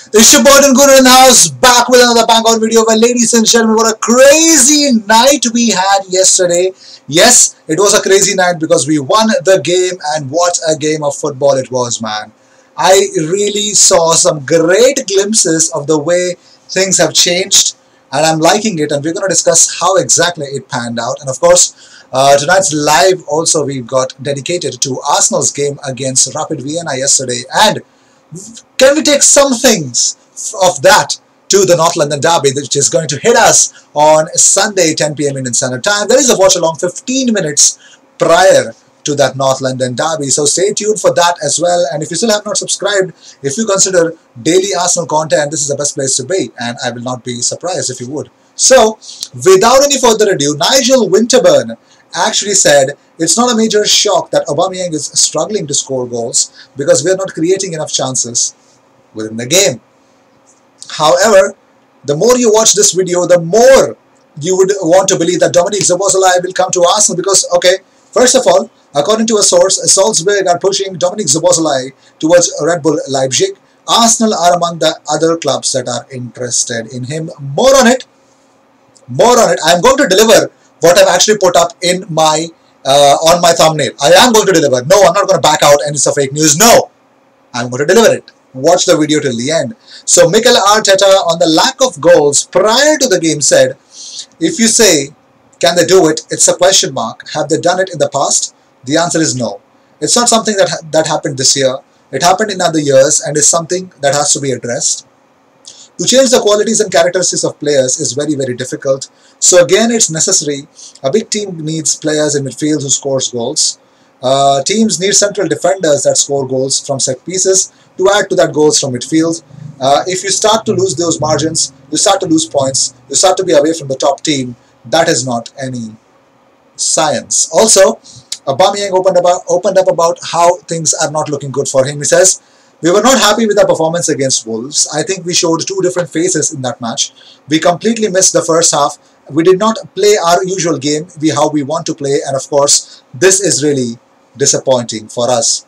It's your boy Guru in the house, back with another bang on video. Well, ladies and gentlemen, what a crazy night we had yesterday. Yes, it was a crazy night because we won the game, and what a game of football it was, man. I really saw some great glimpses of the way things have changed, and I'm liking it, and we're going to discuss how exactly it panned out. And of course, tonight's live also we've got dedicated to Arsenal's game against Rapid Vienna yesterday, and can we take some things of that to the North London Derby, which is going to hit us on Sunday 10 p.m. Indian Standard Time. There is a watch along 15 minutes prior to that North London Derby, so stay tuned for that as well. And if you still have not subscribed, if you consider daily Arsenal content, this is the best place to be, and I will not be surprised if you would. So, without any further ado, Nigel Winterburn actually said it's not a major shock that Aubameyang is struggling to score goals because we are not creating enough chances within the game. However, the more you watch this video, the more you would want to believe that Dominic Szoboszlai will come to Arsenal because, okay, first of all, according to a source, Salzburg are pushing Dominic Szoboszlai towards Red Bull Leipzig. Arsenal are among the other clubs that are interested in him. More on it. I'm going to deliver what I've actually put up in my on my thumbnail. I am going to deliver. No, I'm not going to back out and it's a fake news. No, I'm going to deliver it. Watch the video till the end. So Mikel Arteta, on the lack of goals prior to the game, said, if you say, can they do it? It's a question mark. Have they done it in the past? The answer is no. It's not something that happened this year. It happened in other years and is something that has to be addressed. To change the qualities and characteristics of players is very, very difficult. So again, it's necessary. A big team needs players in midfield who scores goals. Teams need central defenders that score goals from set pieces to add to that goals from midfield. If you start to lose those margins, you start to lose points, you start to be away from the top team. That is not any science. Also, Aubameyang opened up about how things are not looking good for him. He says, we were not happy with our performance against Wolves. I think we showed two different faces in that match. We completely missed the first half. We did not play our usual game, how we want to play, and of course, this is really disappointing for us.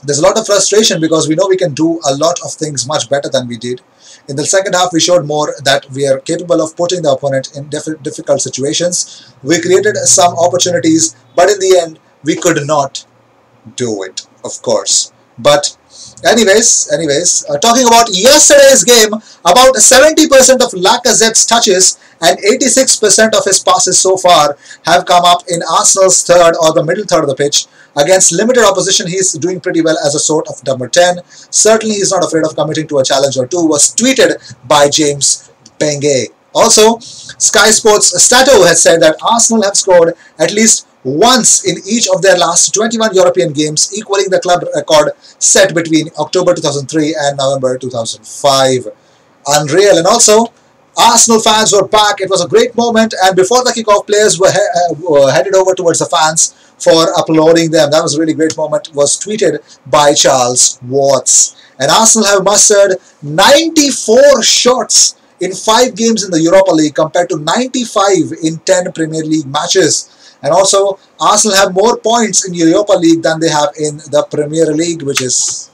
There's a lot of frustration because we know we can do a lot of things much better than we did. In the second half, we showed more that we are capable of putting the opponent in difficult situations. We created some opportunities, but in the end, we could not do it, of course. But anyways, talking about yesterday's game, about 70% of Lacazette's touches and 86% of his passes so far have come up in Arsenal's third or the middle third of the pitch. Against limited opposition, he's doing pretty well as a sort of number 10. Certainly, he's not afraid of committing to a challenge or two, was tweeted by James Penge. Also, Sky Sports Stato has said that Arsenal have scored at least once in each of their last 21 European games, equaling the club record set between October 2003 and November 2005. Unreal. And also, Arsenal fans were back. It was a great moment, and before the kickoff, players were headed over towards the fans for applauding them. That was a really great moment, was tweeted by Charles Watts. And Arsenal have mustered 94 shots in 5 games in the Europa League compared to 95 in 10 Premier League matches. And also, Arsenal have more points in Europa League than they have in the Premier League, which is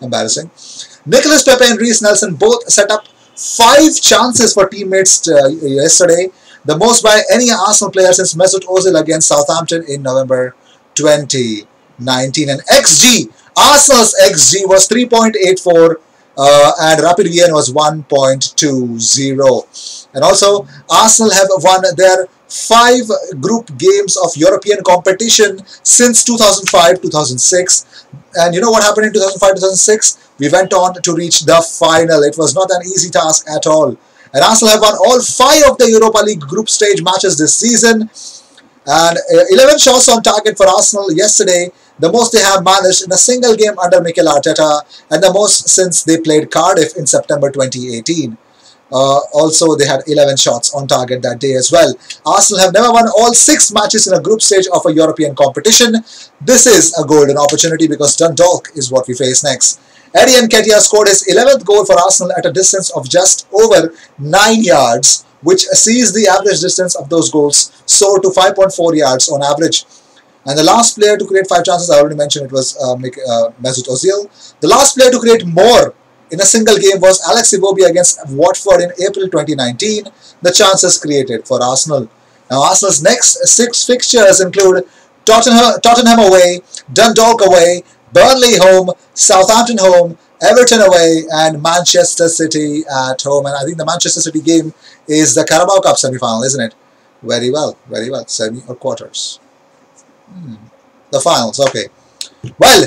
embarrassing. Nicholas Pepe and Reece Nelson both set up 5 chances for teammates yesterday, the most by any Arsenal player since Mesut Ozil against Southampton in November 2019. And XG, Arsenal's XG was 3.84 and Rapid Vienna was 1.20. And also, Arsenal have won their 5 group games of European competition since 2005-2006. And you know what happened in 2005-2006? We went on to reach the final. It was not an easy task at all. And Arsenal have won all 5 of the Europa League group stage matches this season. And 11 shots on target for Arsenal yesterday, the most they have managed in a single game under Mikel Arteta, and the most since they played Cardiff in September 2018. Also, they had 11 shots on target that day as well. Arsenal have never won all 6 matches in a group stage of a European competition. This is a golden opportunity because Dundalk is what we face next. Eddie Nketiah scored his 11th goal for Arsenal at a distance of just over 9 yards, which sees the average distance of those goals soar to 5.4 yards on average. And the last player to create 5 chances, I already mentioned, it was Mesut Ozil. The last player to create more in a single game was Alex Iwobi against Watford in April 2019. The chances created for Arsenal. Now Arsenal's next 6 fixtures include Tottenham away, Dundalk away, Burnley home, Southampton home, Everton away, and Manchester City at home. And I think the Manchester City game is the Carabao Cup semi-final, isn't it? Very well, very well. Semi or quarters. The finals, okay. Well,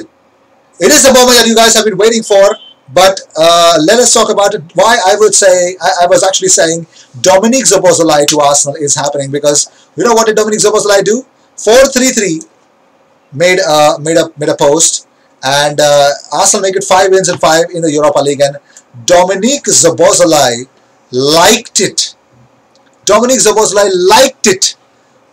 it is the moment that you guys have been waiting for, but let us talk about it. Why I would say, I was actually saying Dominic Szoboszlai to Arsenal is happening, because you know what did Dominic Szoboszlai do? 4-3-3 made a post, and Arsenal make it 5 wins and 5 in the Europa League, and Dominic Szoboszlai liked it. Dominic Szoboszlai liked it.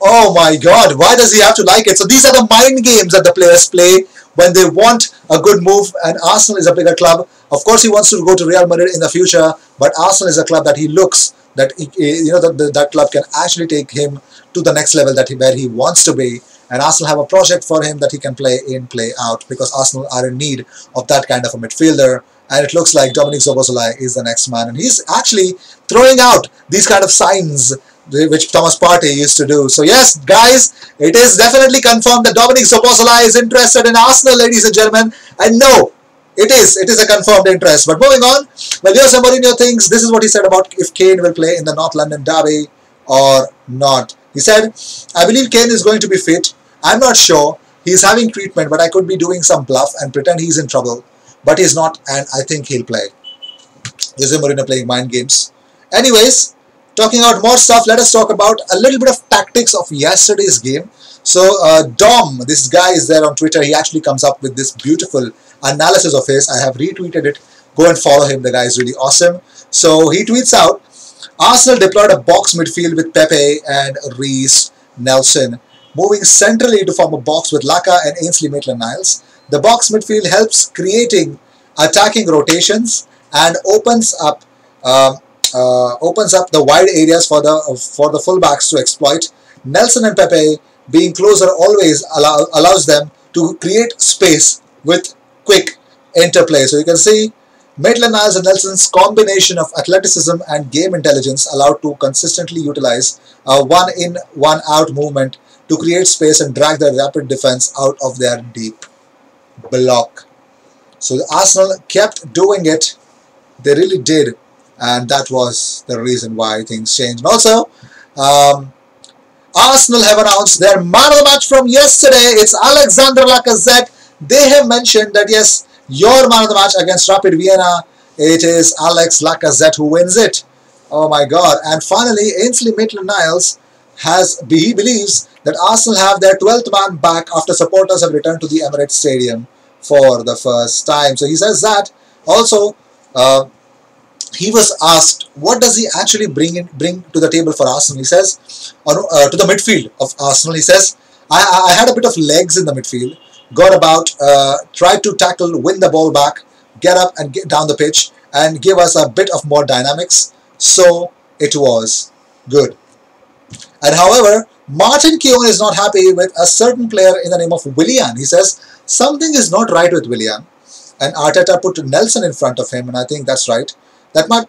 Oh my God, why does he have to like it? So these are the mind games that the players play when they want a good move, and Arsenal is a bigger club. Of course, he wants to go to Real Madrid in the future, but Arsenal is a club that he looks that that club can actually take him to the next level where he wants to be. And Arsenal have a project for him that he can play in, play out, because Arsenal are in need of that kind of a midfielder. And it looks like Dominic Szoboszlai is the next man, and he's actually throwing out these kind of signs which Thomas Partey used to do. So yes, guys, it is definitely confirmed that Dominic Szoboszlai is interested in Arsenal, ladies and gentlemen. And no, it is a confirmed interest. But moving on, well, Jose Mourinho thinks this is what he said about if Kane will play in the North London derby or not. He said, I believe Kane is going to be fit. I'm not sure. He's having treatment, but I could be doing some bluff and pretend he's in trouble. But he's not, and I think he'll play. Jose Mourinho playing mind games. Anyways, talking about more stuff, let us talk about a little bit of tactics of yesterday's game. So Dom, this guy is there on Twitter. He actually comes up with this beautiful analysis of his. I have retweeted it. Go and follow him. The guy is really awesome. So he tweets out, Arsenal deployed a box midfield with Pepe and Reece Nelson, moving centrally to form a box with Laka and Ainsley Maitland-Niles. The box midfield helps creating attacking rotations and opens up the wide areas for the fullbacks to exploit. Nelson and Pepe being closer always allows them to create space with quick interplay. So you can see Maitland-Niles and Nelson's combination of athleticism and game intelligence allowed to consistently utilize a one-in, one-out movement to create space and drag the rapid defense out of their deep block. So the Arsenal kept doing it. They really did. And that was the reason why things changed. And also, Arsenal have announced their man of the match from yesterday. It's Alexander Lacazette. They have mentioned that, yes, your man of the match against Rapid Vienna, it is Alex Lacazette who wins it. Oh my God. And finally, Ainsley Maitland-Niles he believes that Arsenal have their 12th man back after supporters have returned to the Emirates Stadium for the first time. So he says that. Also, he was asked, what does he actually bring to the table for Arsenal? He says, to the midfield of Arsenal, he says, I had a bit of legs in the midfield, got about, tried to tackle, win the ball back, get up and get down the pitch, and give us a bit of more dynamics. So it was good. And however, Martin Keown is not happy with a certain player in the name of Willian. He says, something is not right with Willian. And Arteta put Nelson in front of him, and I think that's right. That might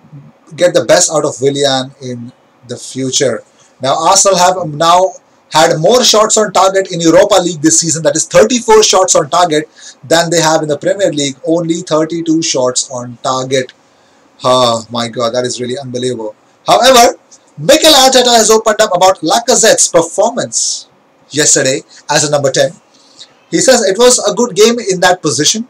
get the best out of Willian in the future. Now, Arsenal have now had more shots on target in Europa League this season. That is 34 shots on target than they have in the Premier League. Only 32 shots on target. Oh my God, that is really unbelievable. However, Mikel Arteta has opened up about Lacazette's performance yesterday as a number 10. He says it was a good game in that position.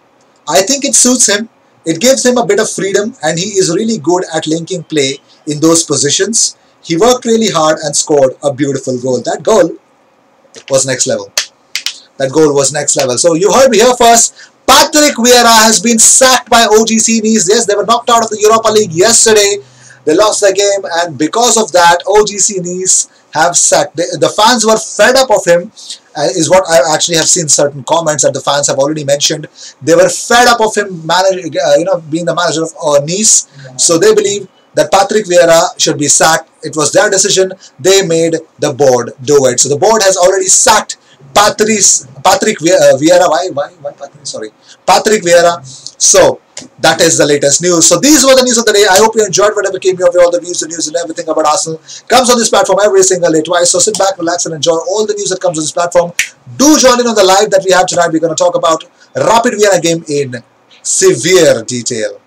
I think it suits him. It gives him a bit of freedom, and he is really good at linking play in those positions. He worked really hard and scored a beautiful goal. That goal was next level. That goal was next level. So you heard me here first. Patrick Vieira has been sacked by OGC Nice. Yes, they were knocked out of the Europa League yesterday. They lost the game, and because of that, OGC Nice have sacked. The fans were fed up of him, is what I actually have seen certain comments that the fans have already mentioned. They were fed up of him being the manager of Nice. So they believe that Patrick Vieira should be sacked. It was their decision. They made the board do it. So the board has already sacked Patrick Vieira. Why Patrick? Sorry, Patrick Vieira. So That is the latest news. So these were the news of the day. I hope you enjoyed whatever came your way. All the views, the news, and everything about Arsenal comes on this platform every single day, twice. So sit back, relax, and enjoy all the news that comes on this platform. Do join in on the live that we have tonight. We're going to talk about Rapid Vienna game in severe detail.